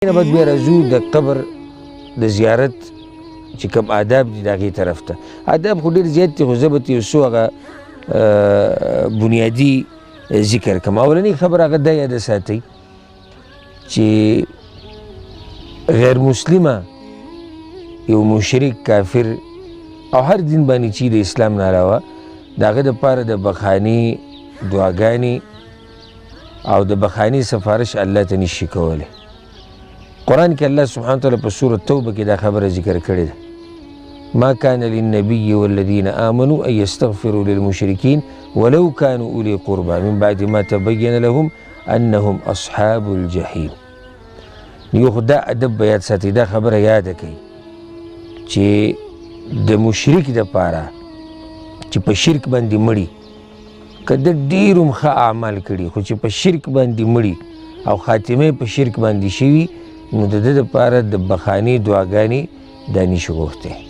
نه بعد بیا راځو د قبر د زیارت چې کوم آداب دي د هغې طرف ته. آداب خو ډېر زیات دي خو زه به یو څو هغه بنیادي ذکر کړم. اولنۍ خبره هغه دا یاده ساتئ چې غیر مسلمه یو مشرک کافر او هر دین باندې چې د اسلام نه علاوه د هغه دپاره د بخاني دعاګانې او د بخاني سفارش الله ته نشي کولی. قرآن کې الله سبحانه وتعالی په سورة توبه کې دا خبره ذکر کړې ده: ما كان للنبي والذين آمنوا أن يستغفروا للمشركين ولو كانوا أولي قربى من بعد ما تبين لهم أنهم أصحاب الجحيم. یو خو دا ادب به یاد ساتئ، دا خبره یاده کړئ چې د مشرک دپاره چې په شرک باندې مړي که د ډېر هم ښه اعمال کړي خو چې په شرک باندې مړي او خاتمه په شرک باندې شوي نو د ده دپاره د بخاني دعاګانې دا نشي غوښتی.